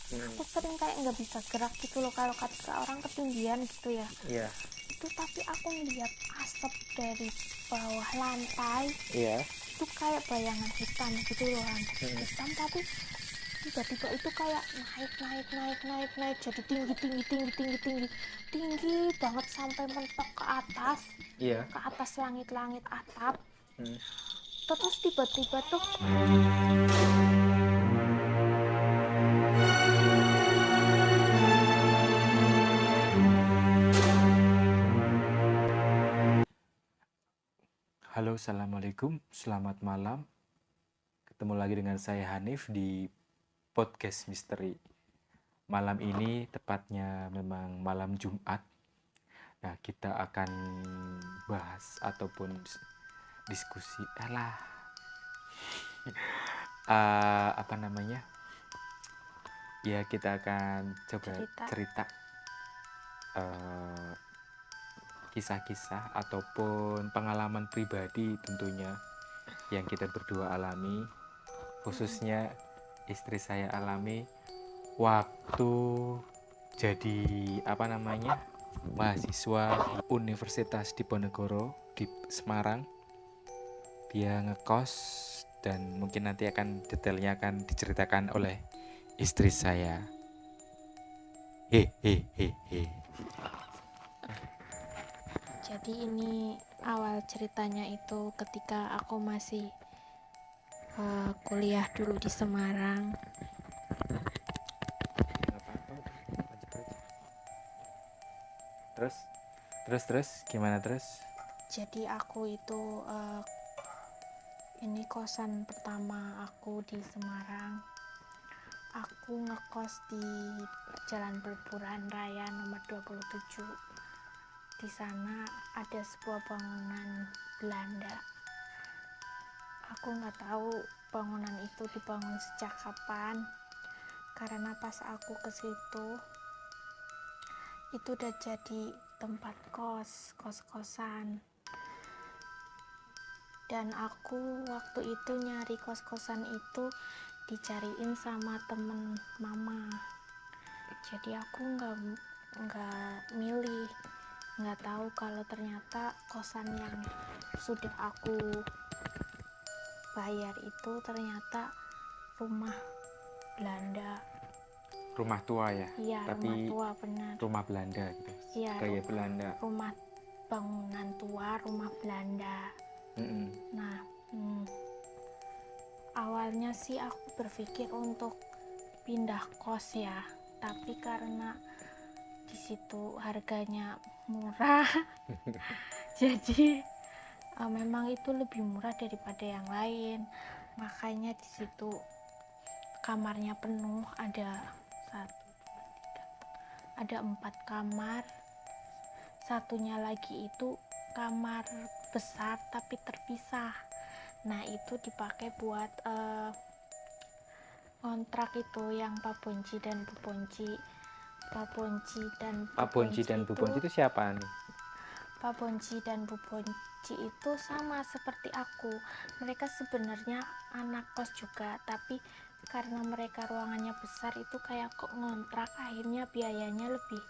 Aku sering kayak nggak bisa gerak gitu loh kalau kata orang ketinggian gitu ya. Iya. Itu tapi aku ngeliat asap dari bawah lantai. Iya. Itu kayak bayangan hitam gitu loh, hitam tapi tiba-tiba itu kayak naik jadi tinggi banget sampai mentok ke atas. Iya. Ke atas langit-langit atap. Terus tiba-tiba tuh Halo, assalamualaikum, selamat malam. Ketemu lagi dengan saya Hanif di podcast misteri. Malam ini tepatnya memang malam Jumat. Nah, kita akan bahas ataupun diskusi apa namanya? Ya, kita akan coba cerita kisah-kisah ataupun pengalaman pribadi tentunya yang kita berdua alami, khususnya istri saya alami waktu jadi mahasiswa di Universitas Diponegoro di Semarang. Dia ngekos dan mungkin nanti akan detailnya akan diceritakan oleh istri saya. Jadi ini awal ceritanya itu ketika aku masih kuliah dulu di Semarang. Terus gimana terus? Jadi aku itu ini kosan pertama aku di Semarang. Aku ngekos di Jalan Peleburan Raya nomor 27. Di sana ada sebuah bangunan Belanda. Aku nggak tahu bangunan itu dibangun sejak kapan, karena pas aku ke situ itu udah jadi tempat kos-kosan. Dan aku waktu itu nyari kos-kosan itu dicariin sama temen mama. Jadi aku nggak milih, nggak tahu kalau ternyata kosan yang sudah aku bayar itu ternyata rumah Belanda. Rumah tua ya? Iya, tapi rumah tua, benar. Rumah Belanda gitu. Iya, Gaya Belanda. Rumah bangunan tua, rumah Belanda. Nah, awalnya sih aku berpikir untuk pindah kos ya, tapi karena di situ harganya murah, jadi memang itu lebih murah daripada yang lain. Makanya di situ kamarnya penuh, ada 4 kamar. Satunya lagi itu kamar besar tapi terpisah. Nah, itu dipakai buat kontrak itu yang Pak Bonci dan Bu Bonci. Pak Bonci dan Bu Bonci itu siapa nih? Pak Bonci dan Bu Bonci itu sama seperti aku. Mereka sebenarnya anak kos juga, tapi karena mereka ruangannya besar itu kayak kok ngontrak, akhirnya biayanya lebih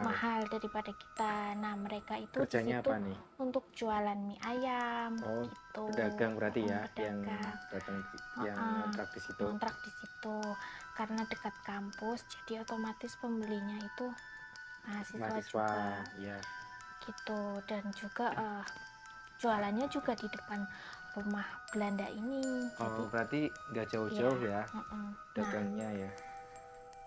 mahal daripada kita. Nah, mereka itu kerjanya di situ apa nih? Untuk jualan mie ayam gitu. Pedagang berarti ya, pedagang. yang datang yang ngontrak di situ. Ngontrak di situ karena dekat kampus, jadi otomatis pembelinya itu mahasiswa juga. Ya. Gitu. Dan juga jualannya juga di depan rumah Belanda ini. Jadi berarti nggak jauh-jauh ya dagangnya. Nah, ya.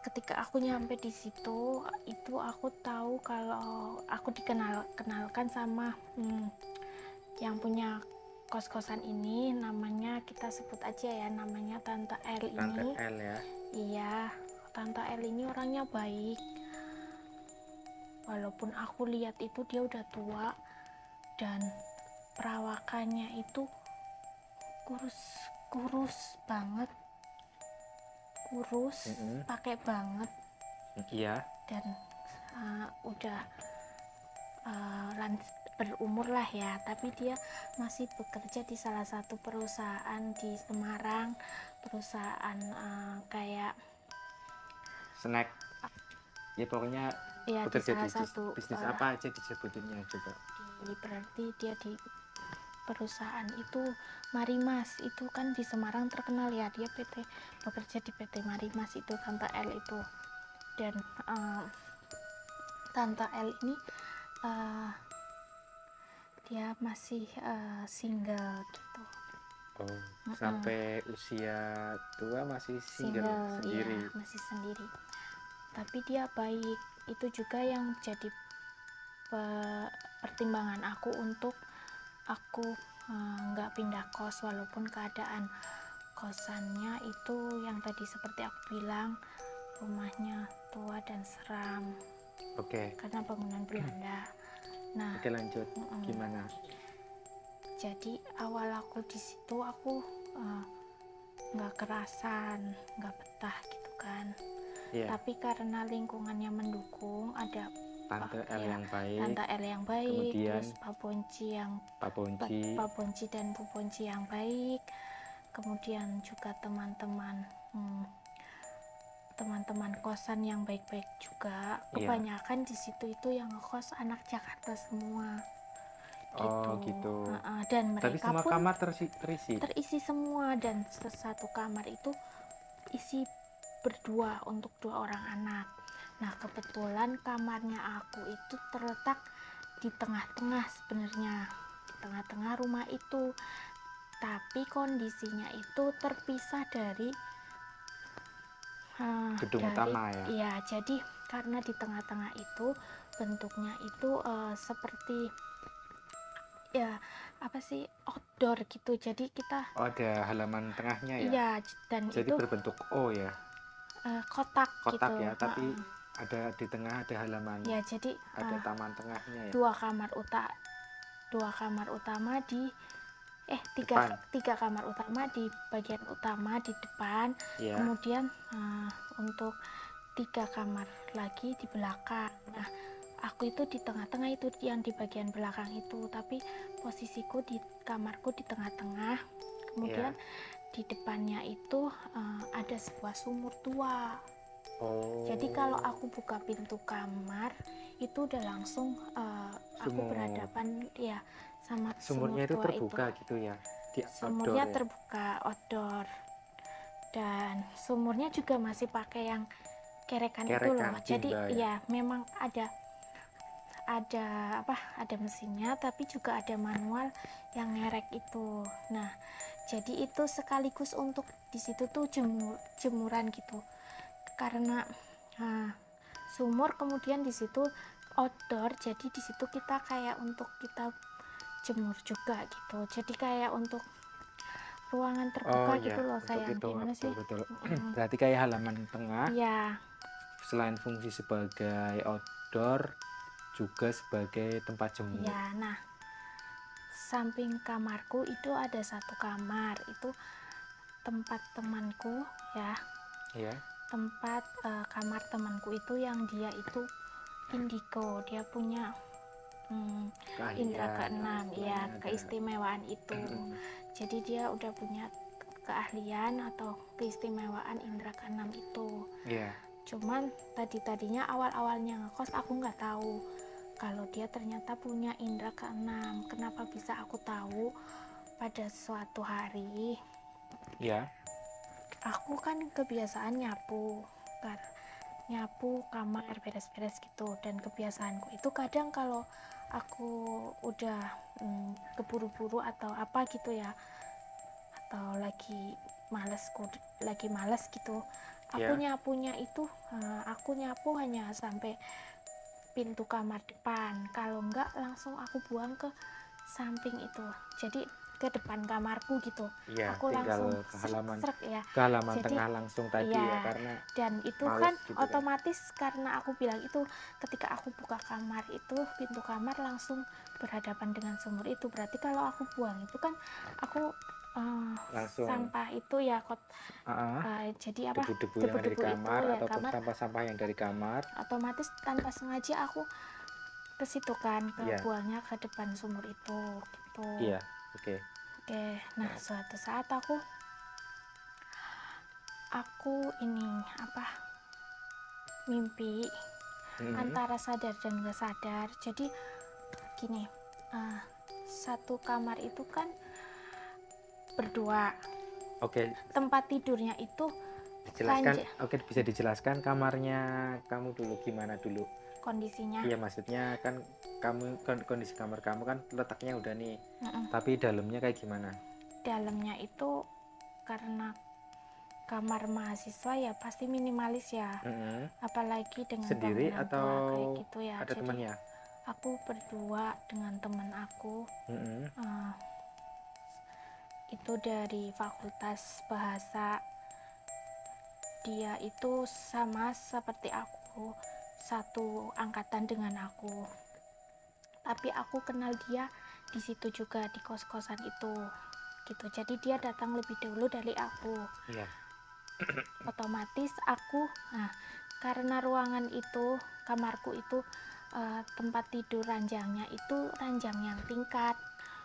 Ketika aku nyampe di situ, itu aku tahu kalau aku dikenalkan sama yang punya kos-kosan ini, namanya kita sebut aja ya, namanya Tante L ini. Tante L ya. Iya, Tante L ini orangnya baik. Walaupun aku lihat itu dia udah tua dan perawakannya itu kurus banget. Pakai banget. Iya. Dan udah berumur lah ya, tapi dia masih bekerja di salah satu perusahaan di Semarang, perusahaan kayak snack. Ya pokoknya Ya di bekerja salah di satu bisnis apa aja disebutinnya coba. berarti dia di perusahaan itu Marimas, itu kan di Semarang terkenal ya, dia bekerja di PT Marimas itu, Tante L itu. Dan Tante L ini dia masih single gitu. Oh, sampai usia tua masih single sendiri. Ya, masih sendiri. Tapi dia baik. Itu juga yang jadi pertimbangan aku untuk aku nggak pindah kos, walaupun keadaan kosannya itu yang tadi seperti aku bilang, rumahnya tua dan seram. Oke. Karena bangunan Belanda. Nah, Oke, lanjut. Gimana? Jadi awal aku di situ aku nggak kerasan, nggak betah gitu kan. Iya. Tapi karena lingkungannya mendukung, ada Tante L yang baik, Tante L yang baik, kemudian terus Pak Bonci dan Bu Bonci yang baik, kemudian juga teman-teman kosan yang baik-baik juga. Kebanyakan di situ itu yang ngekos anak Jakarta semua. Oh gitu. Dan tapi mereka semua pun kamar terisi semua, dan satu kamar itu isi berdua untuk 2 orang anak. Nah kebetulan kamarnya aku itu terletak di tengah-tengah, sebenarnya di tengah-tengah rumah itu, tapi kondisinya itu terpisah dari gedung utama ya. Iya, jadi karena di tengah-tengah itu bentuknya itu seperti ya apa sih, outdoor gitu, jadi kita ada halaman tengahnya ya. Iya, dan jadi itu berbentuk O ya, kotak gitu ya, tapi ada di tengah ada halaman ya, jadi ada taman tengahnya ya. dua kamar utama di tiga kamar utama di bagian utama di depan ya. Kemudian untuk 3 kamar lagi di belakang. Nah aku itu di tengah-tengah, itu yang di bagian belakang itu, tapi posisiku di kamarku di tengah-tengah. Kemudian di depannya itu ada sebuah sumur tua. Jadi kalau aku buka pintu kamar itu udah langsung aku berhadapan ya sama sumurnya sumur tua itu terbuka itu. Gitu ya, sumurnya terbuka outdoor, dan sumurnya juga masih pakai yang kerekan itu loh. Jadi ya memang ada mesinnya, tapi juga ada manual yang ngerek itu. Nah jadi itu sekaligus untuk di situ tuh jemuran gitu, karena sumur, kemudian di situ outdoor, jadi di situ kita kayak untuk kita jemur juga gitu, jadi kayak untuk ruangan terbuka gitu loh sayang. Gimana sih? Betul. Berarti kayak halaman tengah ya, selain fungsi sebagai outdoor juga sebagai tempat jemur ya. Nah samping kamarku itu ada satu kamar, itu tempat temanku ya, tempat kamar temanku itu yang dia itu indigo, dia punya indra keenam ya, keistimewaan itu. Jadi dia udah punya keahlian atau keistimewaan indra keenam itu. Cuman tadinya awalnya ngekos aku nggak tahu kalau dia ternyata punya indra keenam. Kenapa bisa aku tahu? Pada suatu hari aku kan kebiasaan nyapu kamar, beres-beres gitu, dan kebiasaanku itu kadang kalau aku udah keburu-buru atau apa gitu ya, atau lagi males gitu, aku nyapunya itu aku nyapu hanya sampai pintu kamar depan, kalau enggak langsung aku buang ke samping itu, jadi ke depan kamarku gitu. Aku langsung ke halaman jadi, tengah langsung tadi ya, karena dan itu kan gitu otomatis karena aku bilang itu ketika aku buka kamar itu pintu kamar langsung berhadapan dengan sumur itu, berarti kalau aku buang itu kan aku langsung sampah itu ya jadi apa, debu-debu yang dari kamar itu, ataupun sampah-sampah yang dari kamar, otomatis tanpa sengaja aku ke situ kan, buangnya ke depan sumur itu gitu. Oke. Nah suatu saat aku ini mimpi Mm-mm. antara sadar dan nggak sadar. Jadi gini, satu kamar itu kan berdua, Oke, tempat tidurnya itu dijelaskan. Oke, bisa dijelaskan kamarnya kamu dulu gimana dulu? kondisinya. Iya, maksudnya kan kondisi kamar kamu kan letaknya udah nih, Mm-mm. tapi dalamnya kayak gimana? Dalamnya itu karena kamar mahasiswa ya pasti minimalis ya, Mm-mm. apalagi dengan Sendiri bangunan atau tua kayak gitu ya. ada Jadi temannya? aku berdua dengan teman aku, Mm-mm. itu dari fakultas bahasa. Dia itu sama seperti aku, satu angkatan dengan aku, tapi aku kenal dia di situ juga, di kos-kosan itu gitu. Jadi dia datang lebih dulu dari aku. Iya. Otomatis aku, karena ruangan itu, kamarku itu, tempat tidur ranjangnya itu ranjang yang tingkat,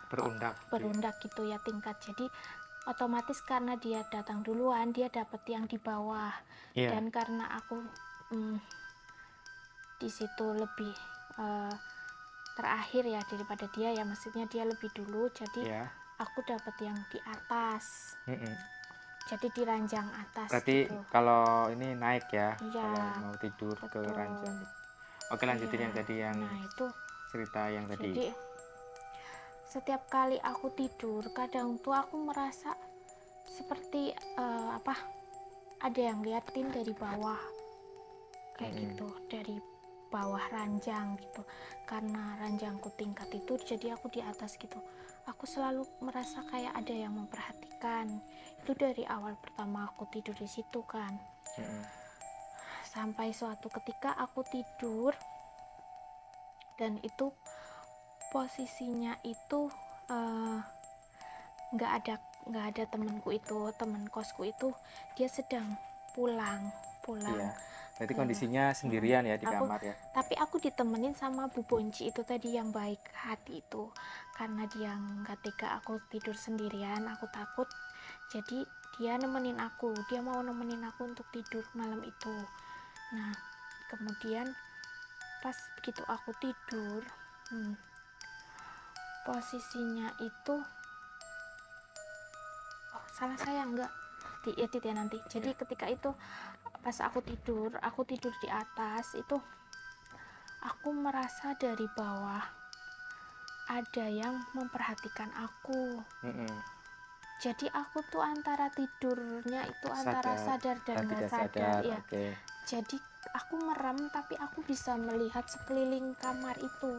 Berundak. berundak gitu ya, tingkat. Jadi otomatis karena dia datang duluan, dia dapat yang di bawah. Iya. Dan karena aku di situ lebih terakhir ya daripada dia ya, maksudnya dia lebih dulu, jadi Iya. aku dapat yang di atas. Mm-mm. Jadi di ranjang atas Berarti gitu. kalau ini naik ya, Iya, kalau mau tidur ke betul. ranjang. Oke, lanjutin Iya. yang tadi, yang Nah itu cerita yang tadi. jadi setiap kali aku tidur kadang tuh aku merasa seperti ada yang liatin dari bawah kayak gitu, dari bawah ranjang gitu. Karena ranjangku tingkat itu, jadi aku di atas gitu. Aku selalu merasa kayak ada yang memperhatikan. Itu dari awal pertama aku tidur di situ kan. Sampai suatu ketika aku tidur dan itu posisinya itu nggak ada temanku itu, teman kosku itu dia sedang pulang. Iya. Berarti ke- kondisinya sendirian ya di kamar ya. Tapi aku ditemenin sama Bu Bonci itu tadi, yang baik hati itu. Karena dia nggak tega aku tidur sendirian, aku takut, jadi dia nemenin aku, dia mau nemenin aku untuk tidur malam itu. Nah kemudian pas begitu aku tidur, posisinya itu salah saya nggak diedit ya nanti. Jadi ketika itu pas aku tidur di atas itu, aku merasa dari bawah ada yang memperhatikan aku. Jadi aku tuh antara tidurnya itu antara sadar dan nggak sadar ya. Okay. Jadi aku merem tapi aku bisa melihat sekeliling kamar itu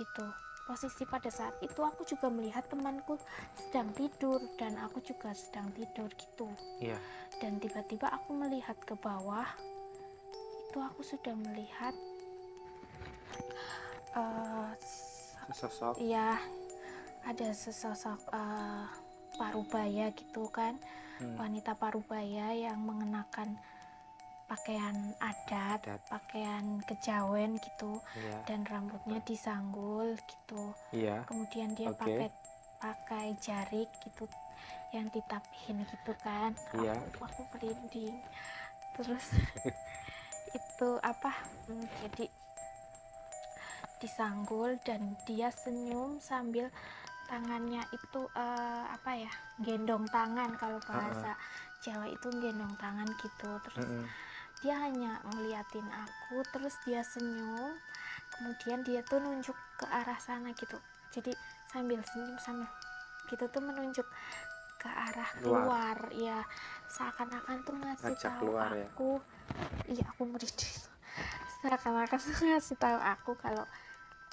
gitu. Posisi pada saat itu aku juga melihat temanku sedang tidur dan aku juga sedang tidur gitu. Iya. Dan tiba-tiba aku melihat ke bawah, itu aku sudah melihat sosok. Iya, ada sesosok parubaya gitu kan, wanita parubaya yang mengenakan pakaian adat, pakaian kejawen gitu, dan rambutnya disanggul gitu. Kemudian dia pakai jarik gitu yang ditapihin gitu kan. Aku merinding. Terus itu jadi disanggul dan dia senyum sambil tangannya itu gendong tangan, kalau bahasa Jawa itu gendong tangan gitu. Terus dia hanya ngeliatin aku, terus dia senyum, kemudian dia tuh nunjuk ke arah sana gitu. Jadi sambil senyum sambil gitu tuh menunjuk ke arah keluar ya, seakan-akan tuh ngasih tahu aku ya. Iya, aku merinding. Seakan-akan tuh ngasih tahu aku kalau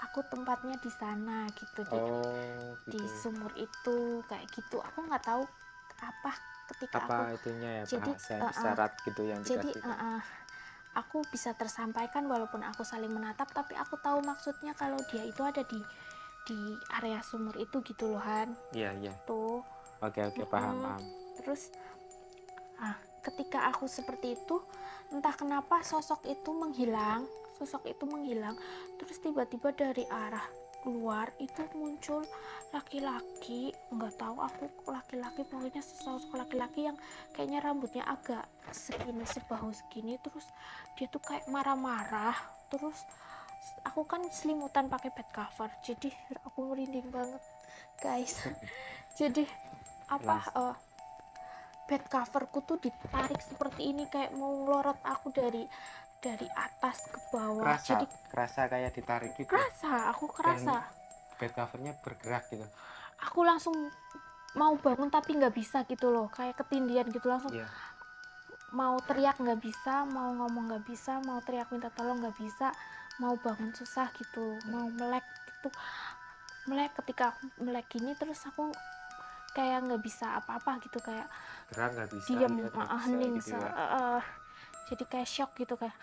aku tempatnya di sana gitu, di sumur itu kayak gitu. Aku nggak tahu apa ketika itunya ya, jadi syarat gitu yang jadi dikasih. aku bisa tersampaikan walaupun aku saling menatap, tapi aku tahu maksudnya kalau dia itu ada di area sumur itu gitu loh Han. Iya. Tuh. Oke, paham. Terus ketika aku seperti itu, entah kenapa sosok itu menghilang, terus tiba-tiba dari arah luar itu muncul laki-laki, nggak tahu aku laki-laki, pokoknya sesosok laki-laki yang kayaknya rambutnya agak segini, sebahu segini, terus dia tuh kayak marah-marah. Terus aku kan selimutan pakai bed cover, jadi aku merinding banget guys. Jadi apa bed coverku tuh ditarik seperti ini, kayak mau ngelorot aku dari atas ke bawah. Kerasa, Jadi kerasa kayak ditarik gitu. aku Dan kerasa. bed covernya bergerak gitu. Aku langsung mau bangun tapi nggak bisa gitu loh, kayak ketindihan gitu, langsung Iya. mau teriak nggak bisa, mau ngomong nggak bisa, mau teriak minta tolong nggak bisa, mau bangun susah gitu, mau melek gitu. Melek, ketika aku melek gini terus aku kayak nggak bisa apa-apa gitu, kayak Gerak nggak bisa, diem, lihat nggak bisa hening, gitu ya. jadi kayak shock gitu, kayak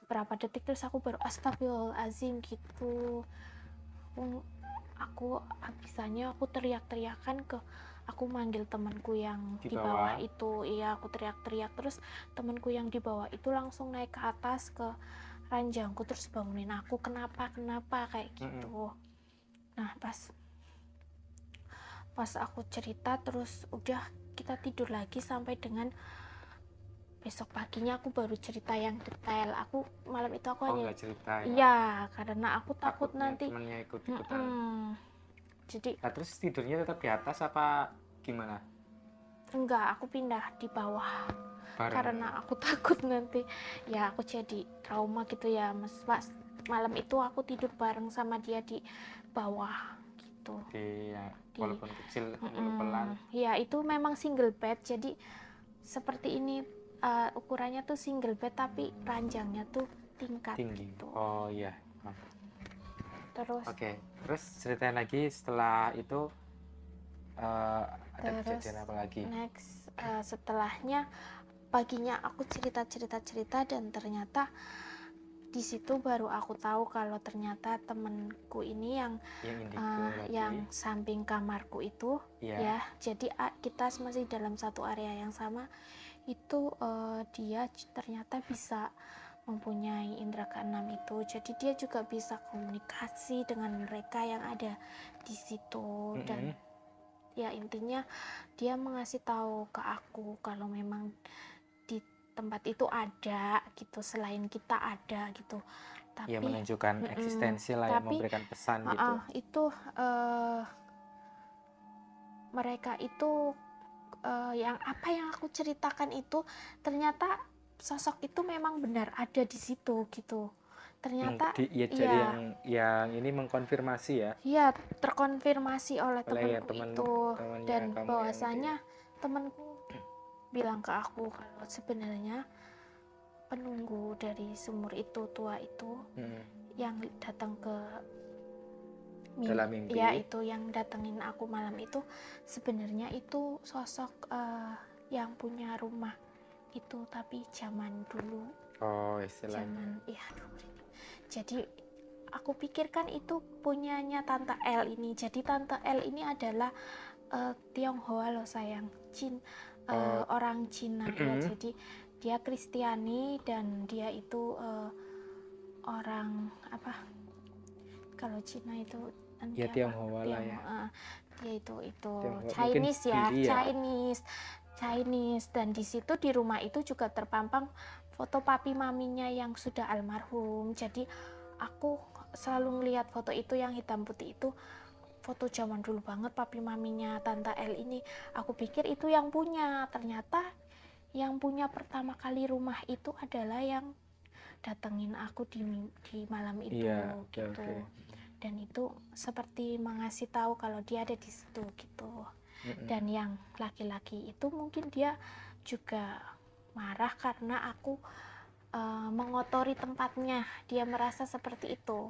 beberapa detik terus aku baru astagfirullahaladzim gitu. Aku bisanya aku teriak-teriakan ke, aku manggil temanku yang Di di bawah. bawah itu, iya aku teriak-teriak, terus temanku yang di bawah itu langsung naik ke atas ke ranjangku terus bangunin aku, kenapa kayak gitu. Nah pas aku cerita terus udah kita tidur lagi sampai dengan besok paginya. Aku baru cerita yang detail. Aku malam itu aku hanya nggak cerita ya? iya, karena aku takut Takutnya nanti temennya ikut-ikutan. jadi Nah terus tidurnya tetap di atas apa gimana? enggak, aku pindah di bawah Bareng. karena aku takut nanti ya aku jadi trauma gitu ya mas. Pas malam itu aku tidur bareng sama dia di bawah gitu. Walaupun kecil pelan. Ya itu memang single bed, jadi seperti ini, ukurannya tuh single bed tapi ranjangnya tuh tingkat Tinggi gitu. Oh iya. Terus Terus ceritain lagi setelah itu ada kejadian apa lagi? Next, setelahnya paginya aku cerita dan ternyata di situ baru aku tahu kalau ternyata temenku ini yang samping kamarku itu ya, jadi kita masih dalam satu area yang sama itu. Dia ternyata bisa mempunyai indera keenam itu, jadi dia juga bisa komunikasi dengan mereka yang ada di situ. Dan ya intinya dia mengasih tahu ke aku kalau memang di tempat itu ada gitu, selain kita ada gitu. Tapi ya menunjukkan eksistensi lah, yang memberikan pesan gitu. Itu mereka itu yang apa yang aku ceritakan itu ternyata sosok itu memang benar ada di situ gitu. Ternyata jadi yang ini mengkonfirmasi ya. Iya, terkonfirmasi oleh temanku itu, dan kamu bahwasanya temanku bilang ke aku kalau sebenarnya penunggu dari sumur itu tua itu yang datang ke dalam mimpi ya, itu yang datengin aku malam itu sebenarnya itu sosok yang punya rumah itu, tapi zaman dulu. Istilahnya Jadi aku pikirkan itu punyanya Tante L ini. Jadi Tante L ini adalah Tionghoa loh sayang, orang Cina dia. Jadi dia Kristiani dan dia itu orang apa, kalau Cina itu ya Tionghoa lah ya. Dia itu Chinese ya, Chinese. Dan di situ di rumah itu juga terpampang foto papi maminya yang sudah almarhum. Jadi aku selalu ngelihat foto itu yang hitam putih itu, foto zaman dulu banget papi maminya Tante L ini. Aku pikir itu yang punya, ternyata yang punya pertama kali rumah itu adalah yang datengin aku di malam itu gitu. Dan itu seperti mengasih tahu kalau dia ada di situ gitu. Dan yang laki-laki itu mungkin dia juga marah karena aku mengotori tempatnya, dia merasa seperti itu.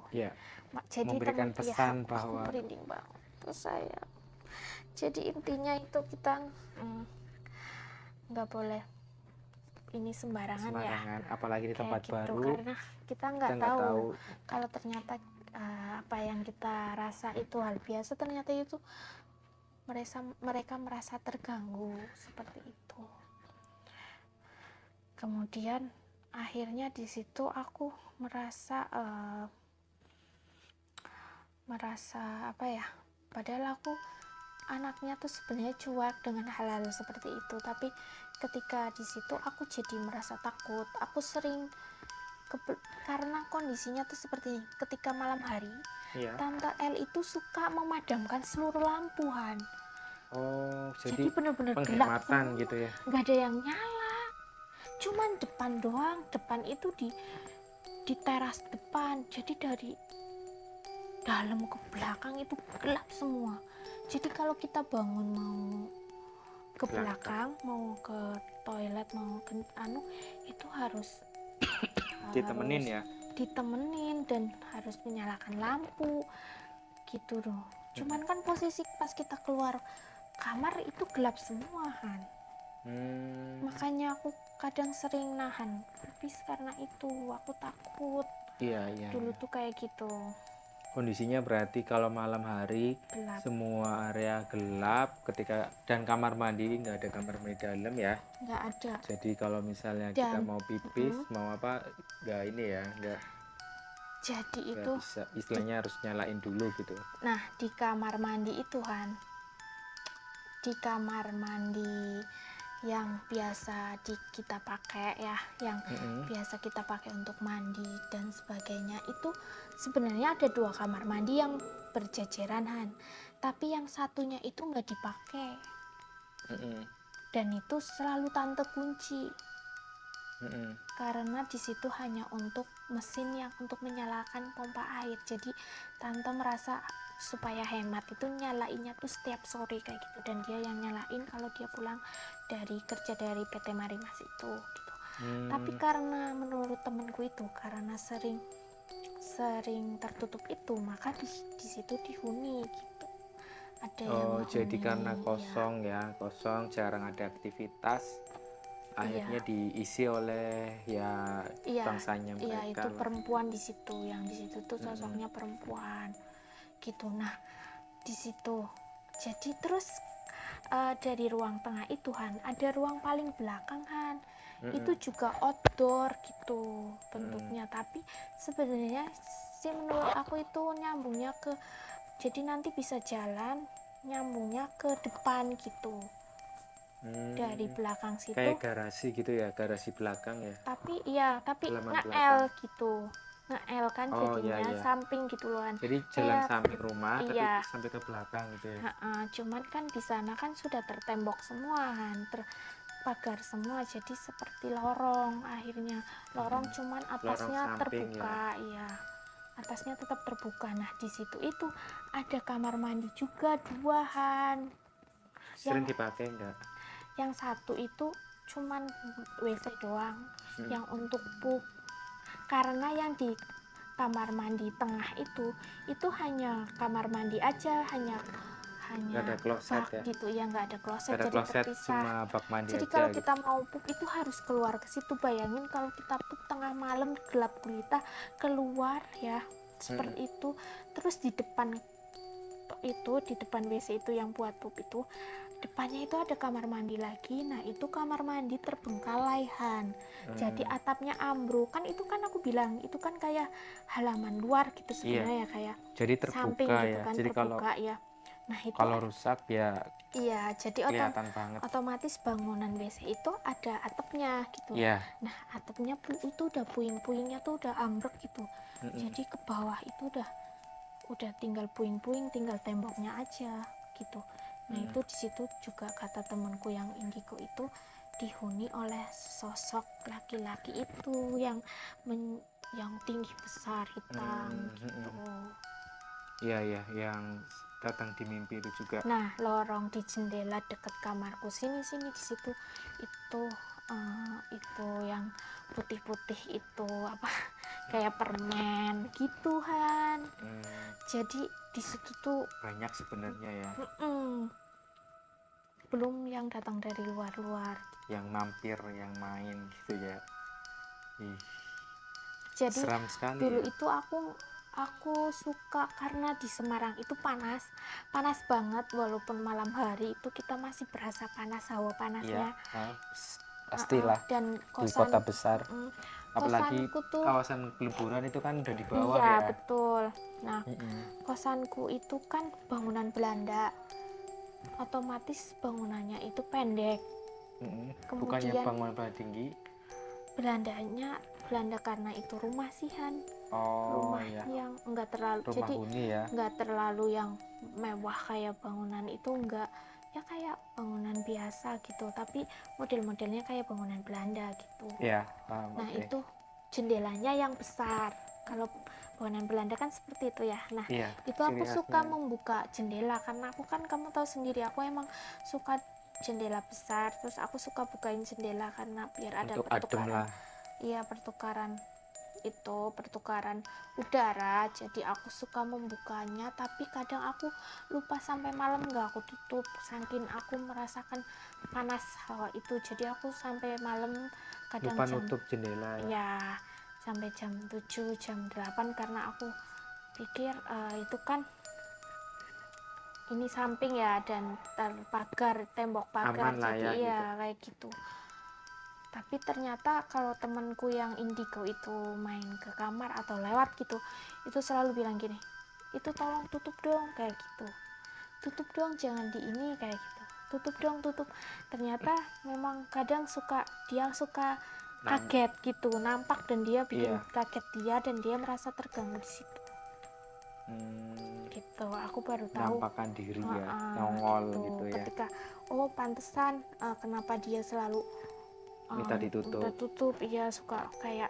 Jadi memberikan pesan bahwa aku merinding banget tuh saya. Jadi intinya itu kita nggak boleh ini sembarangan ya, apalagi di tempat gitu, baru, karena kita nggak tahu kalau ternyata apa yang kita rasa itu hal biasa, ternyata itu mereka merasa terganggu seperti itu. Kemudian akhirnya di situ aku merasa merasa apa ya, padahal aku anaknya tuh sebenarnya cuek dengan hal-hal seperti itu, tapi ketika di situ aku jadi merasa takut. Aku sering karena kondisinya tuh seperti ini, ketika malam hari Iya. Tante L itu suka memadamkan seluruh lampu, Han. Oh, Jadi jadi bener-bener gelap penghematan semua, gitu ya. nggak ada yang nyala, cuman depan doang. Depan itu di teras depan, jadi dari dalam ke belakang itu gelap semua. Jadi kalau kita bangun mau ke belakang, mau ke toilet, mau ke itu harus Ditemenin ya. ditemenin dan harus menyalakan lampu gitu loh. Cuman kan posisi pas kita keluar kamar itu gelap semua, kan. Makanya aku kadang sering nahan pipis karena itu, aku takut. Iya, iya. Dulu Iya. tuh kayak gitu, Kondisinya berarti kalau malam hari gelap. semua area gelap dan kamar mandi nggak ada kamar mandi dalam ya. Nggak ada. Jadi kalau misalnya kita Dan mau pipis, mau apa, nggak ini ya, jadi nggak itu bisa. Istilahnya harus nyalain dulu gitu. nah di kamar mandi itu, Han, di kamar mandi yang biasa kita pakai ya, yang biasa kita pakai untuk mandi dan sebagainya, itu sebenarnya ada 2 kamar mandi yang berjejeran, Han, tapi yang satunya itu nggak dipakai. Dan itu selalu tante kunci, karena di situ hanya untuk mesin yang untuk menyalakan pompa air. Jadi tante merasa supaya hemat itu nyalainnya tuh setiap sore kayak gitu, dan dia yang nyalain kalau dia pulang dari kerja dari PT Marimas itu gitu. Tapi karena menurut temenku itu karena sering tertutup itu, maka di situ dihuni gitu. Ada yang Oh, jadi menghuni, karena kosong ya, kosong, jarang ada aktivitas, akhirnya diisi oleh ya bangsanya iya mereka itu lah. perempuan di situ, yang di situ tuh sosoknya perempuan gitu. Nah di situ jadi terus dari ruang tengah itu, Han, ada ruang paling belakang, Han, itu juga outdoor gitu bentuknya. Tapi sebenarnya sih menurut aku itu nyambungnya ke, jadi nanti bisa jalan nyambungnya ke depan gitu. Dari belakang situ Kayak garasi gitu ya, garasi belakang ya. tapi iya, tapi Halaman nge-L belakang. gitu, nge-L kan Oh iya, jadinya iya. samping gitu loh, Han. Jadi jalan Kayak samping rumah iya, tapi sampai ke belakang gitu ya. cuman kan di sana kan sudah tertembok semua, kan, terpagar semua, jadi seperti lorong. Akhirnya lorong, cuman atasnya samping terbuka, iya, atasnya tetap terbuka. Nah di situ itu ada kamar mandi juga 2, Han. Sering dipakai enggak? Yang satu itu cuman WC doang, yang untuk pup. Karena yang di kamar mandi tengah itu hanya kamar mandi aja, hanya Nggak ada kloset bak ya? gitu ya, nggak ada kloset, Nggak ada jadi kloset, terpisah. cuma bak mandi Jadi aja kalau gitu. kita mau pup itu harus keluar ke situ. Bayangin kalau kita pup tengah malam gelap gulita, keluar ya seperti itu. Terus di depan WC itu yang buat pup itu, depannya itu ada kamar mandi lagi. Nah itu kamar mandi terbengkalai, Han. Jadi atapnya ambruk, kan itu kan aku bilang itu kan kayak halaman luar gitu sebenarnya, kayak Jadi terbuka samping gitu ya. kan, Jadi terbuka ya. Nah itu kalau rusak ya iya, jadi kelihatan banget. otomatis bangunan WC itu ada atapnya gitu. Iya. Nah atapnya itu udah puing-puingnya tuh udah ambruk gitu. Jadi ke bawah itu udah tinggal puing-puing, tinggal temboknya aja gitu. Nah itu di situ juga kata temanku yang indigo itu dihuni oleh sosok laki-laki itu yang tinggi besar, hitam gitu. Iya, iya, yang datang di mimpi itu juga. Nah lorong di jendela deket kamarku sini di situ itu yang putih-putih itu apa kayak permen gitu, Han. Jadi di situ tuh Banyak sebenarnya ya. belum yang datang dari luar-luar. Yang mampir, yang main gitu ya. Ih, Jadi seram sekali dulu ya. itu aku suka karena di Semarang itu panas banget, walaupun malam hari itu kita masih berasa panas, hawa panasnya. Pastilah Dan di kota besar. Apalagi kosanku tuh kawasan peleburan itu kan udah di bawah iya ya. betul. Nah, Mm-mm. kosanku itu kan bangunan Belanda, otomatis bangunannya itu pendek. Mm-mm. Bukannya Kemudian bangunan paling tinggi. Belanda karena itu rumah sih Han, Oh rumah ya, yang enggak terlalu, rumah jadi huni ya. enggak terlalu yang mewah kayak bangunan itu, enggak, ya kayak bangunan biasa gitu, tapi model-modelnya kayak bangunan Belanda gitu. Iya, paham. Nah Oke. itu jendelanya yang besar, kalau bangunan Belanda kan seperti itu ya. Nah Iya, itu ciri aku suka khasnya. membuka jendela karena aku kan, kamu tahu sendiri, aku emang suka jendela besar, terus aku suka bukain jendela karena biar ada Untuk adem pertukaran, lah. iya pertukaran udara, jadi aku suka membukanya, tapi kadang aku lupa sampai malam nggak aku tutup, saking aku merasakan panas hawa itu, jadi aku sampai malam kadang Lupa jam, nutup jendela ya. ya sampai jam 7 jam 8 karena aku pikir itu kan ini samping ya dan terpagar, tembok pagar, Aman lah jadi ya iya gitu. kayak gitu. Tapi ternyata kalau temanku yang indigo itu main ke kamar atau lewat gitu, itu selalu bilang gini, itu tolong tutup dong, kayak gitu, tutup dong, jangan di ini, kayak gitu, tutup dong, tutup. Ternyata memang kadang dia suka kaget gitu, nampak, dan dia bikin Iya. kaget dia, dan dia merasa terganggu di situ Hmm, gitu. Aku baru tahu, nampakkan diri ya, nongol gitu ya. ketika oh pantesan kenapa dia selalu Minta minta ditutup. tutup, iya, suka kayak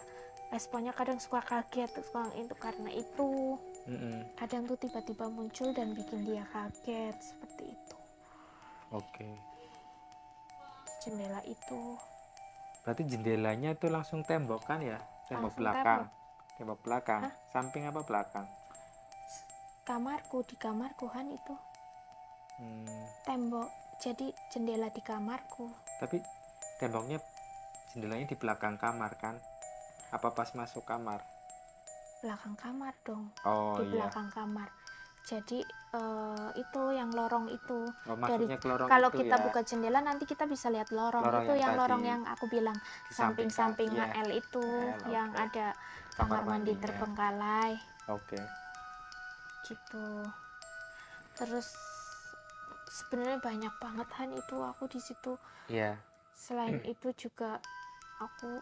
responnya kadang suka kaget, itu karena itu Mm-mm. kadang tuh tiba-tiba muncul dan bikin dia kaget seperti itu. Oke. Jendela itu Berarti jendelanya itu langsung tembok kan ya? Tembok langsung belakang. tembok. Tembok belakang. Hah? Samping apa belakang? Di kamarku Han itu Hmm, tembok, jadi jendela di kamarku. tapi temboknya jendelanya di belakang kamar kan? Apa pas masuk kamar? Belakang kamar dong, Oh di iya. belakang kamar. Jadi itu yang lorong itu, Oh dari maksudnya ke lorong kalau itu kita ya. buka jendela nanti kita bisa lihat lorong Lorong itu, yang yang tadi lorong yang aku bilang di samping samping-samping ya. HL itu, yang Oke. ada Kamar kamar mandi mandinya. terbengkalai Oke. gitu. Terus sebenarnya banyak banget Han itu aku di situ. Iya. Selain itu juga aku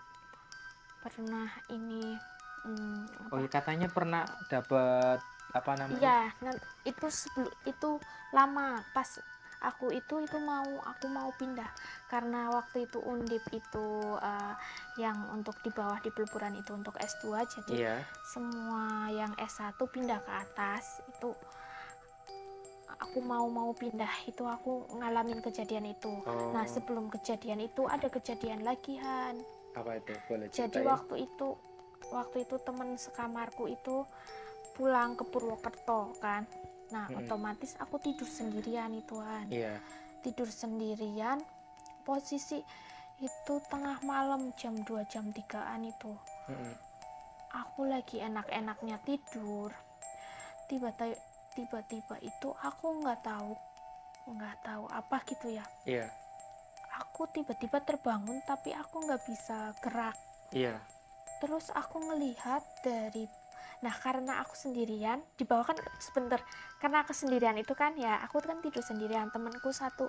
pernah ini Oh apa, iya, katanya pernah dapat apa namanya? iya, itu sebelum itu lama, pas aku mau pindah karena waktu itu Undip itu yang untuk di bawah di peleburan itu untuk S2, jadi Iya. semua yang S1 pindah ke atas. Itu aku mau pindah, itu aku ngalamin kejadian itu. Nah Oh, sebelum kejadian itu ada kejadian lagi Han. apa itu? Boleh Jadi ceritain? waktu itu teman sekamarku itu pulang ke Purwokerto kan. Nah Mm-mm. otomatis aku tidur sendirian itu Han, Iya. tidur sendirian, posisi itu tengah malam jam 2 jam 3-an itu, Mm-mm. aku lagi enak-enaknya tidur, tiba-tiba itu aku nggak tahu apa gitu ya, Iya. aku tiba-tiba terbangun tapi aku nggak bisa gerak. Iya. Terus aku ngelihat karena aku sendirian di bawah kan, sebentar, karena aku sendirian itu kan ya, aku kan tidur sendirian, temanku satu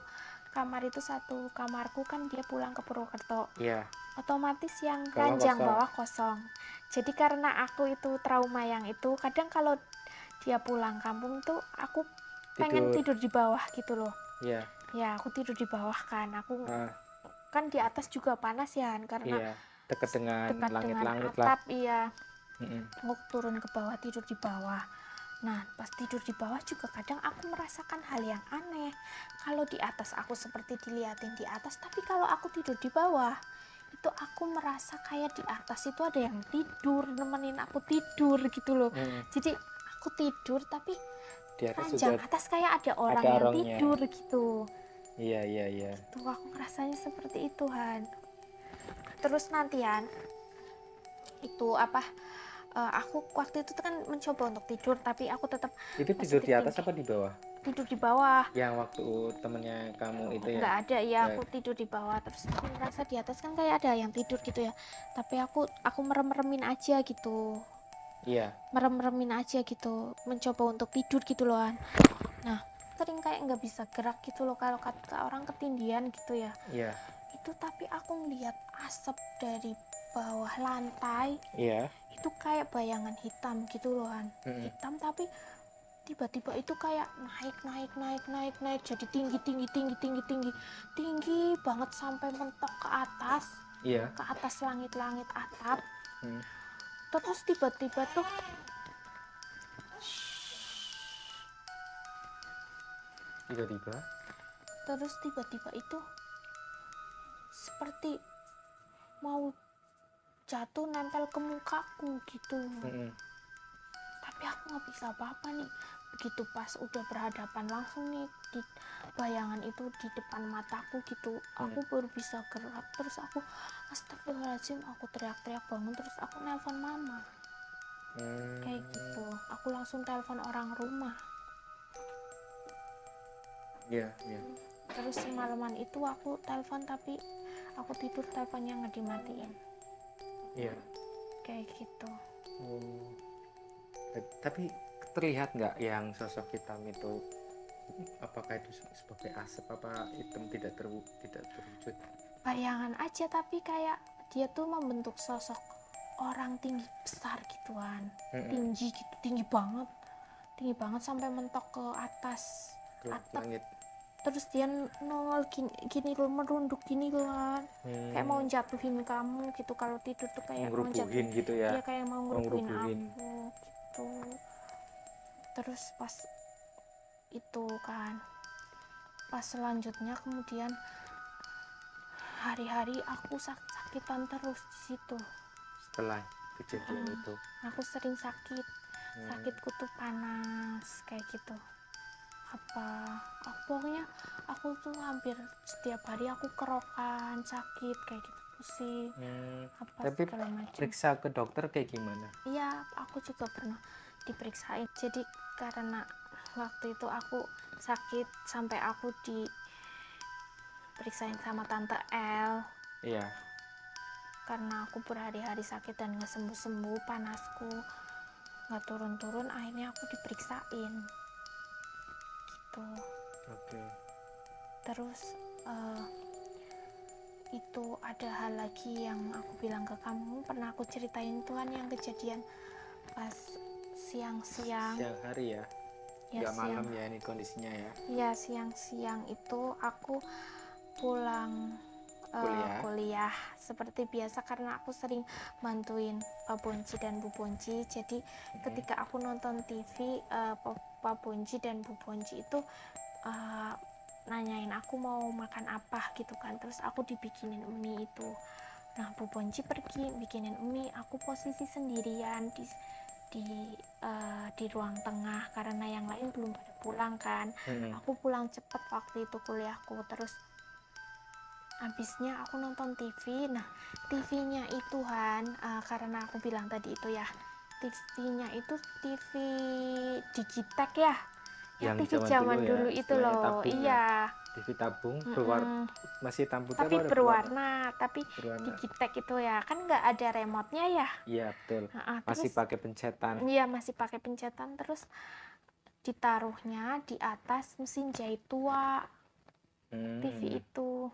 kamarku kan, dia pulang ke Purwokerto, Iya. otomatis yang Bawah ranjang kosong. bawah kosong. Jadi karena aku itu trauma yang itu, kadang kalau dia pulang kampung tuh aku pengen Tidur. tidur di bawah gitu loh. Iya. Ya aku tidur di bawah kan, aku Ah, kan di atas juga panas ya karena iya. Dekat dengan dekat dengan langit-langit lah. atap, iya. Mm-mm. Aku turun ke bawah, tidur di bawah. Nah pas tidur di bawah juga kadang aku merasakan hal yang aneh. Kalau di atas aku seperti diliatin di atas, tapi kalau aku tidur di bawah itu aku merasa kayak di atas itu ada yang tidur nemenin aku tidur gitu loh. Mm. Jadi aku tidur tapi Di atas ranjang sudah atas kayak ada orang ada yang orangnya. tidur gitu. Iya, iya, iya. Tuh aku ngerasanya seperti itu Han. Terus nantian itu apa, aku waktu itu kan mencoba untuk tidur tapi aku tetap Itu tidur di positive atas thinking. apa di bawah? tidur di bawah. Yang waktu temennya kamu itu ya? Nggak ada ya, Ya. aku tidur di bawah, terus aku merasa di atas kan kayak ada yang tidur gitu ya, tapi aku merem-meremin aja gitu, Iya. merem-meremin aja gitu, mencoba untuk tidur gitu loh kan. Nah sering kayak nggak bisa gerak gitu loh, kalau kata orang ketindihan gitu ya. Iya. Itu tapi aku ngeliat asap dari bawah lantai, Iya. itu kayak bayangan hitam gitu loh kan. Hitam tapi tiba-tiba itu kayak naik jadi tinggi banget sampai mentok ke atas. Iya. Ke atas langit-langit atap. Terus tiba-tiba tuh tiba-tiba itu seperti mau jatuh nempel ke mukaku gitu. Tapi aku nggak bisa apa-apa nih. Begitu pas udah berhadapan langsung nih, di bayangan itu di depan mataku gitu, aku baru bisa gerak. Terus aku astagfirullahaladzim, aku teriak-teriak bangun, terus aku nelpon mama. Kayak gitu, aku langsung telepon orang rumah. Iya. Terus semalaman itu aku telepon, tapi aku tidur teleponnya nggak dimatiin. Iya. Kayak gitu. Tapi terlihat nggak yang sosok hitam itu, apakah itu sebagai asap apa hitam tidak terwujud? Bayangan aja, tapi kayak dia tuh membentuk sosok orang tinggi besar gituan. Tinggi banget sampai mentok ke atas atap. Langit. Terus dia nongol gini loh, merunduk gini loh kan. Kayak mau jatuhin kamu gitu kalau tidur tuh, kayak mau jatuhin gitu ya. Dia kayak mau ngerubuhin aku gitu. Terus pas itu kan, pas selanjutnya kemudian hari-hari aku sakitan terus di situ. Setelah kejadian itu Aku sering sakitku tuh panas kayak gitu. Pokoknya aku tuh hampir setiap hari aku kerokan, sakit kayak gitu, pusing, tapi segala macam. periksa ke dokter kayak gimana? Iya, aku juga pernah diperiksain. Jadi karena waktu itu aku sakit sampai aku diperiksain sama tante L. Iya. Karena aku berhari-hari sakit dan nggak sembuh-sembuh, panasku nggak turun-turun, akhirnya aku diperiksain gitu. Terus itu ada hal lagi yang aku bilang ke kamu, pernah aku ceritain tuh kan, yang kejadian pas siang-siang hari ya, nggak malam ya ini kondisinya ya. Iya, siang-siang itu aku pulang kuliah seperti biasa, karena aku sering bantuin Pak Bonci dan Bu Bonci. Jadi ketika aku nonton TV, Pak Bonci dan Bu Bonci itu nanyain aku mau makan apa gitu kan, terus aku dibikinin mie itu. Nah, Bu Bonci pergi bikinin mie, aku posisi sendirian di ruang tengah karena yang lain belum pada pulang kan. Aku pulang cepet waktu itu kuliahku. Terus habisnya aku nonton TV. Nah, TV-nya itu kan, karena aku bilang tadi itu ya, TV-nya itu TV Digitek ya, yang TV zaman dulu ya, itu loh. Iya, TV tabung masih hitam putih tapi berwarna, tapi Digitek itu ya kan, nggak ada remote-nya ya. Iya betul. Masih pakai pencetan. Iya, masih pakai pencetan. Terus ditaruhnya di atas mesin jahit tua, TV itu.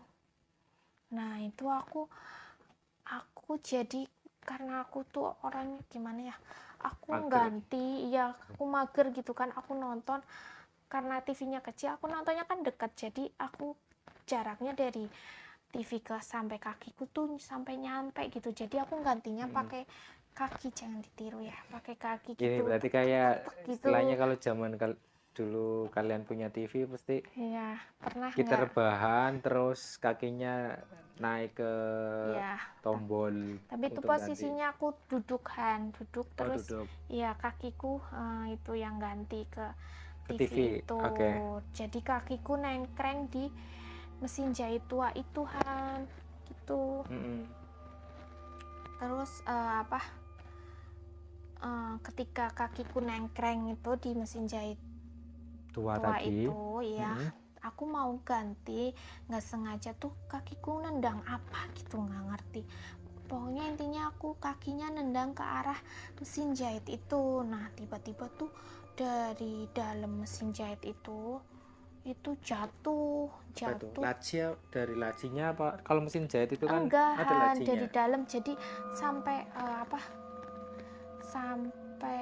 Nah, itu aku jadi, karena aku tuh orangnya gimana ya, aku ganti ya, aku mager gitu kan, aku nonton karena TV-nya kecil, aku nontonnya kan dekat, jadi aku jaraknya dari TV sampai kakiku tuh sampai nyampe gitu, jadi aku gantinya pakai kaki, jangan ditiru ya, pakai kaki gitu. Ini berarti kayak istilahnya kalau zaman dulu kalian punya TV pasti iya, pernah kita rebahan terus kakinya naik ke tombol. Tapi itu posisinya aku duduk terus iya, kakiku itu yang ganti ke TV itu. Jadi kakiku nengkreng di mesin jahit tua itu Han gitu. Terus ketika kakiku nengkreng itu di mesin jahit tua tua tadi. itu ya. Mm-mm. Aku mau ganti, nggak sengaja tuh kakiku nendang apa gitu, nggak ngerti. Pokoknya intinya aku kakinya nendang ke arah mesin jahit itu. Nah tiba-tiba tuh dari dalam mesin jahit itu jatuh. Apa itu? Laci ya, dari lacinya apa? Kalau mesin jahit itu kan Enggak, ada lacinya. dari dalam, jadi sampai sampai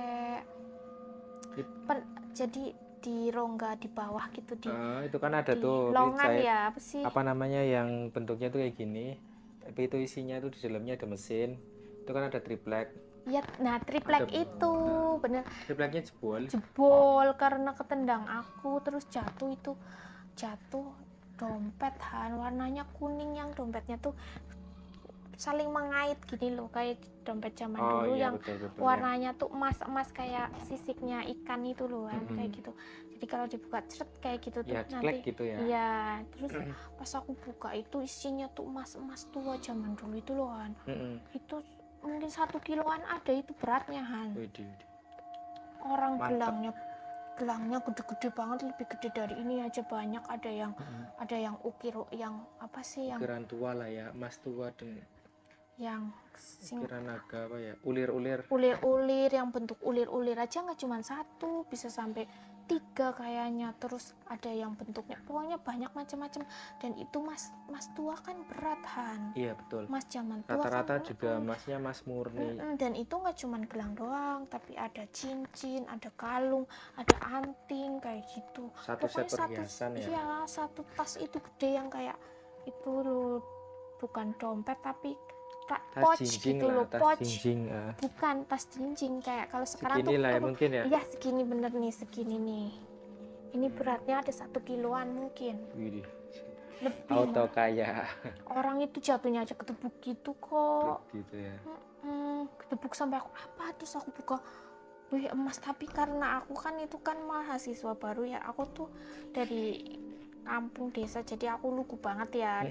jadi di rongga di bawah gitu, di itu kan ada di tuh longan jahit, ya, apa sih apa namanya yang bentuknya tuh kayak gini, tapi itu isinya tuh di dalamnya ada mesin. Itu kan ada triplek. ya. Nah triplek itu bener Tripleknya jebol karena ketendang aku, terus jatuh dompet warnanya kuning, yang dompetnya tuh saling mengait gini loh, kayak dompet zaman dulu iya, yang betul, warnanya tuh emas kayak sisiknya ikan itu loh kan. Kayak gitu, jadi kalau dibuka ceret kayak gitu tuh ya, nanti gitu ya. iya. Terus pas aku buka itu isinya tuh emas tua zaman dulu itu loh Han. Itu mungkin 1 kiloan ada itu beratnya Han. Orang gelangnya gede-gede banget, lebih gede dari ini aja banyak. Ada yang ukir, yang apa sih, yang ukiran tua lah ya, emas tua dan yang ukiran naga apa ya, ulir-ulir yang bentuk ulir-ulir aja, nggak cuma 1, bisa sampai 3 kayaknya. Terus ada yang bentuknya pokoknya banyak macam-macam, dan itu mas tua kan berat Han. iya betul, Mas zaman tua rata-rata kan, juga emasnya emas murni. dan itu nggak cuma gelang doang, tapi ada cincin, ada kalung, ada anting kayak gitu. Satu set Pokoknya perhiasan ya. iya, satu tas itu gede yang kayak itu loh, bukan dompet tapi pouch gitu loh, pouch. Bukan tas jinjing kayak kalau sekarang segini tuh lah ya, mungkin ya. iya segini bener nih, segini nih. Ini beratnya ada 1 kiloan mungkin. Widih, Lebih auto mah. kaya. Orang itu jatuhnya aja ketebuk gitu kok. Gitu ya. Ketebuk sampai aku apa, terus aku buka, wih emas. Tapi karena aku kan itu kan mahasiswa baru ya, aku tuh dari kampung desa, jadi aku lugu banget ya.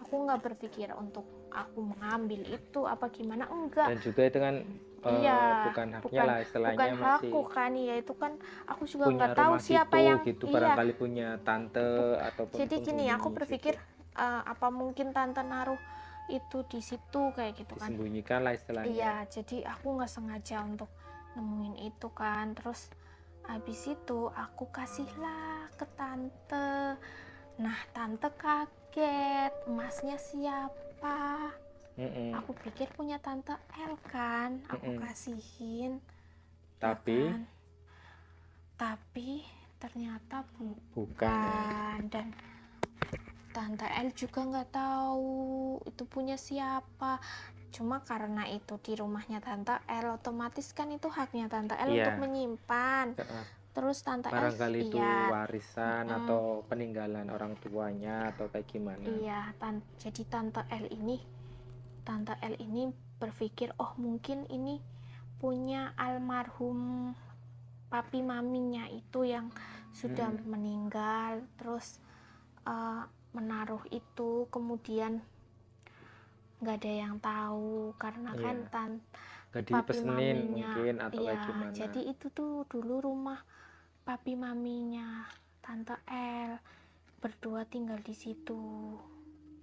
Aku nggak berpikir untuk aku mengambil itu apa gimana, enggak. Dan juga itu kan bukan haknya lah istilahnya, bukan masih hakku kan ya. Itu kan aku juga punya nggak tahu rumah siapa situ, yang gitu, iya. barangkali punya tante ataupun Jadi gini, aku penghuni berpikir situ. apa mungkin tante naruh itu di situ kayak gitu kan. Disembunyikan lah istilahnya. Iya, jadi aku nggak sengaja untuk nemuin itu kan. Terus habis itu aku kasihlah ke tante. Nah tante kaget, emasnya siapa. Aku pikir punya tante L kan, aku kasihin. Tapi ya kan? Tapi ternyata bukan. Dan tante L juga nggak tahu itu punya siapa. Cuma karena itu di rumahnya tante L, otomatis kan itu haknya tante L untuk menyimpan. Terus tante barangkali L itu warisan atau peninggalan orang tuanya atau kayak gimana. Iya, jadi tante L ini berpikir, oh mungkin ini punya almarhum papi maminya itu yang sudah meninggal. Terus menaruh itu, kemudian nggak ada yang tahu karena kan nggak papi dipesenin maminya mungkin atau kayak gimana. Jadi itu tuh dulu rumah papi maminya tante L, berdua tinggal di situ.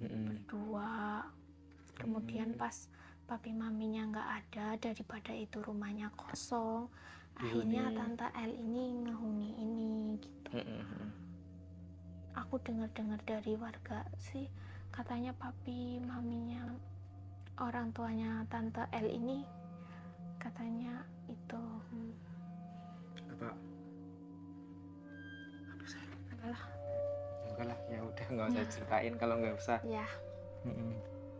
Berdua. Kemudian pas papi maminya nggak ada, daripada itu rumahnya kosong, akhirnya tante L ini ngehuni ini gitu. Aku dengar-dengar dari warga sih, katanya papi maminya, orang tuanya tante L ini, katanya itu apa enggak lah, ya udah nggak usah ceritain kalau nggak usah ya.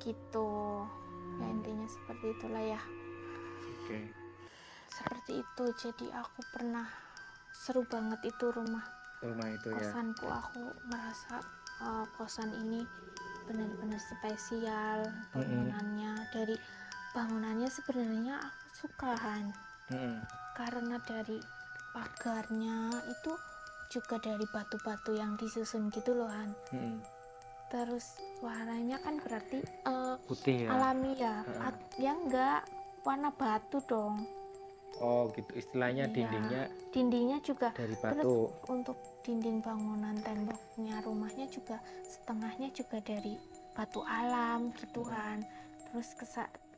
Gitu ya, intinya seperti itulah ya. Seperti itu. Jadi aku pernah seru banget itu rumah itu kosanku ya. Aku merasa kosan ini benar-benar spesial. Dari bangunannya sebenarnya aku sukahan. Karena dari pagarnya itu juga dari batu-batu yang disusun gitu loh Han. Terus warnanya kan berarti putih ya? Alami ya. Ya enggak, warna batu dong. Oh gitu, istilahnya Iya, dindingnya dindingnya juga. dari Terus batu. untuk dinding bangunan temboknya rumahnya juga setengahnya juga dari batu alam gitu kan. Terus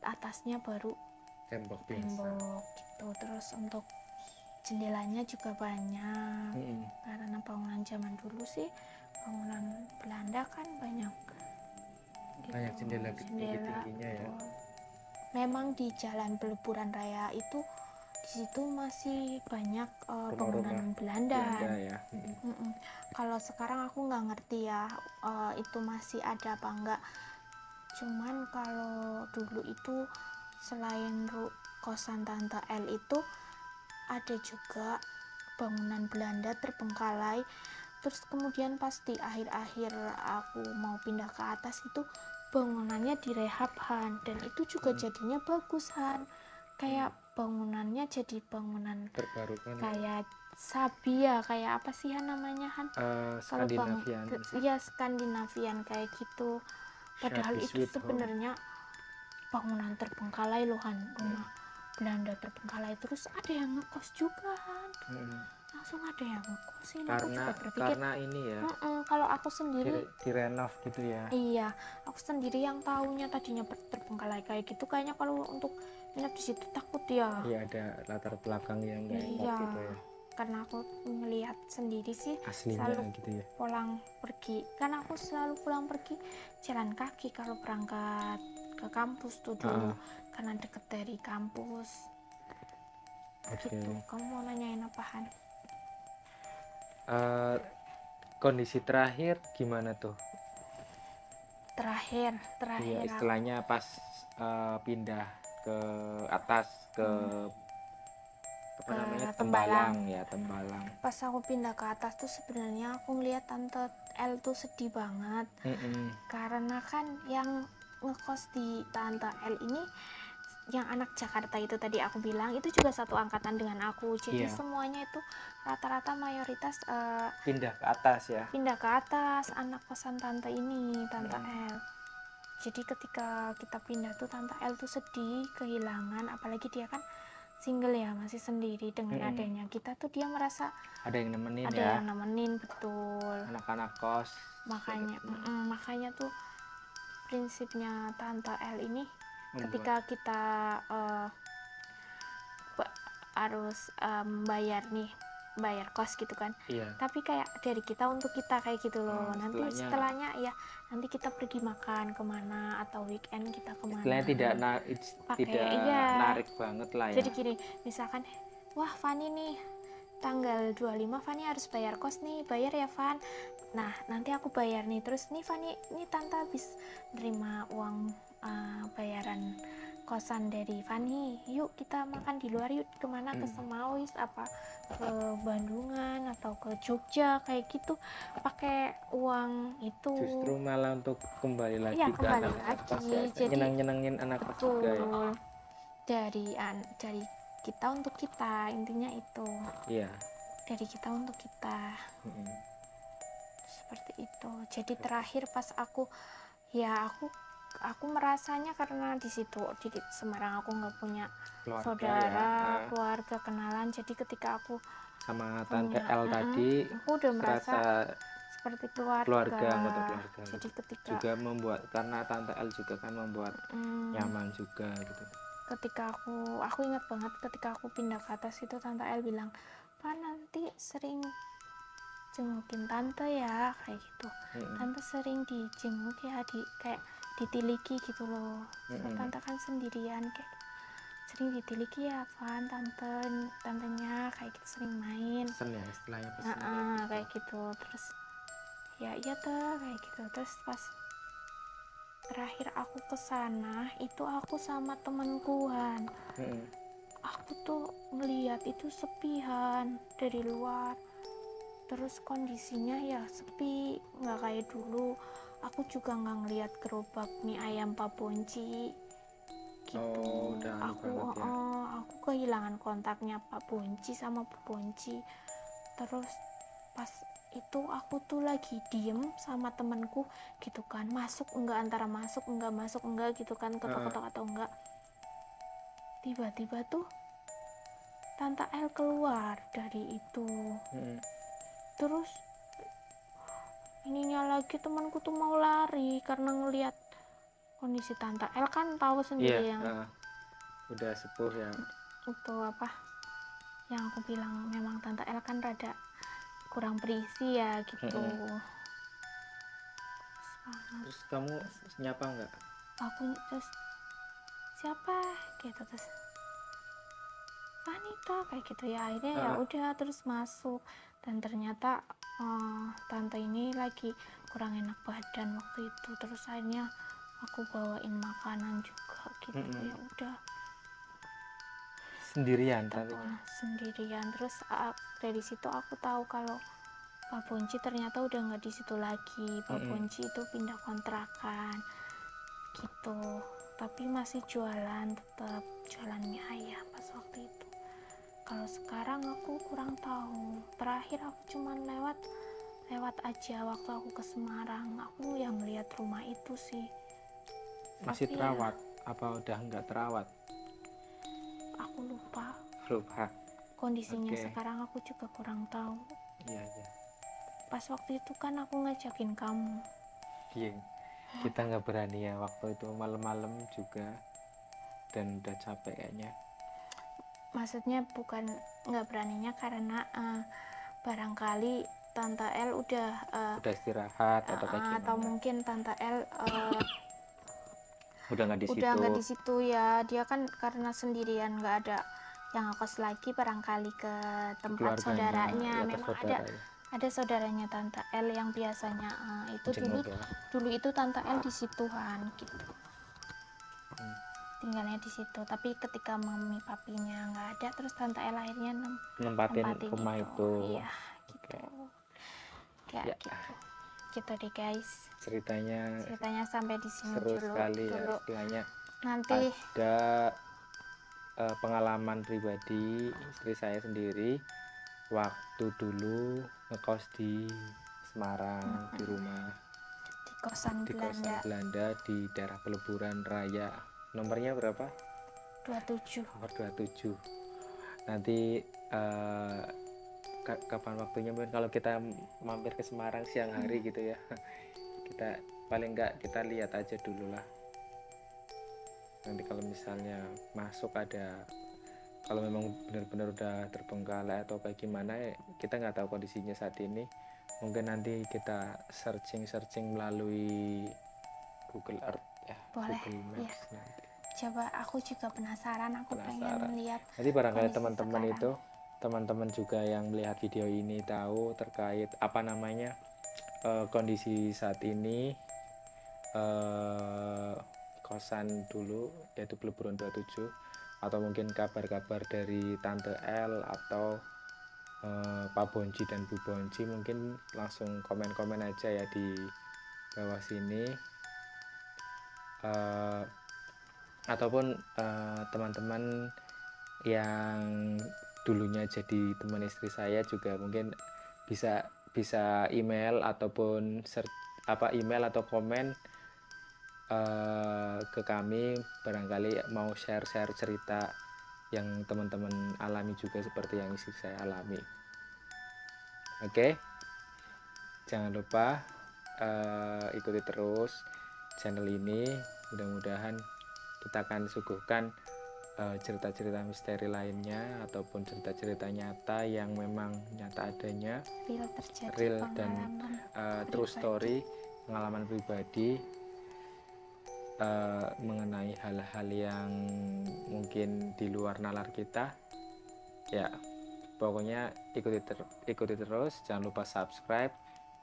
atasnya baru Tembok biasa. tembok gitu. Terus untuk jendelanya juga banyak karena bangunan zaman dulu sih, bangunan Belanda kan banyak Banyak gitu, jendela jendela. tinggi-tingginya ya. Betul. Memang di Jalan Peleburan Raya itu di situ masih banyak bangunan Rumah-rumah Belanda. Belanda ya. Kalau sekarang aku nggak ngerti ya itu masih ada apa enggak. Cuman kalau dulu itu selain kosan Tante L itu ada juga bangunan Belanda terbengkalai. Terus kemudian pas di akhir-akhir aku mau pindah ke atas itu bangunannya direhab Han, dan itu juga jadinya bagus Han, kayak bangunannya jadi bangunan Terbarukan ya. kayak sabi ya, kayak apa sih Han namanya Han, kalau Skandinavian. ya Skandinavian kayak gitu. Padahal Shabby itu sweet home. sebenarnya bangunan terbengkalai loh Han, rumah Belanda terbengkalai. Terus ada yang ngekos juga Han, langsung ada yang ngekos. Ini aku juga berpikir Karena ini ya kalau aku sendiri direnov gitu ya. iya, aku sendiri yang tahunya tadinya terbengkalai kayak gitu, kayaknya kalau untuk nginep di situ takut ya. Iya, ada latar belakang yang kayak Iya, gitu ya. karena aku ngelihat sendiri sih Aslinya selalu gitu ya. pulang pergi, karena aku selalu pulang pergi jalan kaki kalau berangkat ke kampus tuh dulu, karena deket dari kampus. Oke. Gitu. Kamu mau nanyain apaan? Kondisi terakhir gimana tuh? Terakhir Iya, aku istilahnya pas pindah ke atas ke apa ke namanya, Tembalang. ya Tembalang. Pas aku pindah ke atas tuh sebenarnya aku ngeliat Tante L tuh sedih banget. Karena kan yang ngekos di Tante L ini yang anak Jakarta itu tadi aku bilang itu juga satu angkatan dengan aku, jadi Iya. semuanya itu rata-rata mayoritas Pindah ke atas ya. pindah ke atas, anak kosan tante ini, Tante L. Jadi ketika kita pindah tuh Tante L tuh sedih, kehilangan, apalagi dia kan single ya, masih sendiri. Dengan adanya kita tuh dia merasa ada yang nemenin ada ya. yang nemenin, betul. Anak-anak kos. Makanya tuh prinsipnya Tante L ini ketika kita harus bayar kos gitu kan. Iya. Tapi kayak dari kita untuk kita kayak gitu loh. Nanti setelahnya ya nanti kita pergi makan kemana atau weekend kita kemana. Istilahnya tidak narik banget lah ya. Jadi gini, misalkan wah Fani nih tanggal 25 Fani harus bayar kos nih, bayar ya Van. Nah nanti aku bayar nih, terus nih Fani, nih tante habis nerima uang bayaran kosan dari Fani, yuk kita makan di luar yuk, kemana, ke Semawis apa ke Bandungan atau ke Jogja kayak gitu, pakai uang itu. Justru malah untuk kembali lagi ya, ke kembali anak lagi kos ya. jadi Nyenengin anak kos juga ya. dari kita untuk kita, intinya itu. Iya. Dari kita untuk kita. Seperti itu. Jadi terakhir pas aku merasanya karena di situ di Semarang aku nggak punya saudara, keluarga, kenalan. Jadi ketika aku sama Tante L tadi, aku udah merasa seperti keluarga. Anggota keluarga. Jadi ketika juga membuat, karena Tante L juga kan membuat nyaman juga gitu. Ketika aku ingat banget ketika aku pindah ke atas itu Tante L bilang, "Pak, nanti sering jengukin tante ya," kayak gitu. Tante sering dijenguk ya, kayak ditiliki gitu loh. Tante kan sendirian, kayak sering ditiliki ya Van, tantenya kayak gitu, sering main. Pesen ya istilahnya, kayak gitu. Terus ya iya tuh kayak gitu. Terus pas terakhir aku kesana itu aku sama temenku Han. Aku tuh ngeliat itu sepihan dari luar. Terus kondisinya ya sepi, nggak kayak dulu. Aku juga nggak ngeliat gerobak mie ayam Pak Bonci gitu. Aku kehilangan kontaknya Pak Bonci sama Bu Bonci. Terus pas itu aku tuh lagi diem sama temenku gitu kan, masuk enggak, antara masuk enggak gitu kan, ketok-ketok atau enggak. Tiba-tiba tuh Tante El keluar dari itu. Terus ininya lagi temanku tuh mau lari karena ngelihat kondisi Tante El, kan tahu sendiri yang udah sepuh ya. itu apa yang aku bilang, memang Tante El kan rada kurang berisi ya gitu. Terus kamu nyapa nggak? Aku terus siapa gitu, terus wanita kayak gitu ya, akhirnya ya udah terus masuk, dan ternyata tante ini lagi kurang enak badan waktu itu. Terus akhirnya aku bawain makanan juga gitu. Ya udah Sendirian tantenya? sendirian. Terus dari situ aku tahu kalau Pak Bonci ternyata udah nggak di situ lagi. Pak Bonci itu pindah kontrakan gitu, tapi masih jualan, tetap jualan mie ayam pas waktu itu. Kalau sekarang aku kurang tahu. Terakhir aku cuman lewat aja waktu aku ke Semarang. Aku yang lihat rumah itu sih. Masih Tapi terawat apa udah nggak terawat? Aku lupa kondisinya. Sekarang aku juga kurang tahu. Iya. Pas waktu itu kan aku ngajakin kamu. Iya, kita nggak berani ya waktu itu, malam-malam juga dan udah capek kayaknya. Maksudnya bukan nggak beraninya karena barangkali Tante El udah istirahat atau kayak gimana? atau mungkin Tante El udah nggak di situ ya. Dia kan karena sendirian, nggak ada yang ngekos lagi, barangkali ke tempat saudaranya. ya, Memang ada saudaranya Tante El yang biasanya itu dulu itu Tante El di situan gitu, tinggalnya di situ. Tapi ketika mami papinya nggak ada, terus Tante El akhirnya nempatin rumah itu. Iya gitu. Ya. Gitu deh guys, ceritanya sampai di sini seru dulu. sekali ya istilahnya. Nanti ada pengalaman pribadi istri saya sendiri waktu dulu ngekos di Semarang, di rumah di kosan Belanda di daerah Peleburan Raya. Nomornya berapa? 27. Nomor 27. Nanti kapan waktunya mungkin kalau kita mampir ke Semarang siang hari gitu ya. Kita paling enggak kita lihat aja dulu lah. Nanti kalau misalnya masuk ada, kalau memang benar-benar udah terbengkalai atau kayak gimana ya, kita nggak tahu kondisinya saat ini. Mungkin nanti kita searching melalui Google Earth ya. Boleh, Google Maps ya. nanti. Coba, aku juga penasaran, pengen lihat. Nanti barangkali teman-teman juga yang melihat video ini tahu terkait apa namanya kondisi saat ini kosan dulu yaitu Peleburan 27, atau mungkin kabar-kabar dari Tante El atau Pak Bonci dan Bu Bonci, mungkin langsung komen-komen aja ya di bawah sini. Ataupun teman-teman yang dulunya jadi teman istri saya juga mungkin bisa email ataupun email atau komen ke kami, barangkali mau share cerita yang teman-teman alami juga seperti yang istri saya alami. Oke, jangan lupa ikuti terus channel ini. Mudah-mudahan kita akan suguhkan cerita-cerita misteri lainnya ataupun cerita-cerita nyata yang memang nyata adanya, real dan true story, pengalaman pribadi mengenai hal-hal yang mungkin di luar nalar kita ya. Pokoknya ikuti terus, jangan lupa subscribe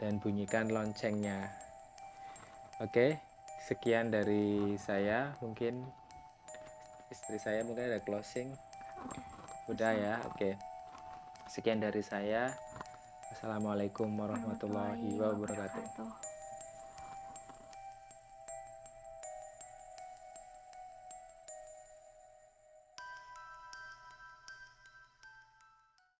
dan bunyikan loncengnya. Oke, sekian dari saya. Mungkin istri saya mungkin ada closing. Udah ya. Oke, sekian dari saya. Assalamualaikum warahmatullahi wabarakatuh.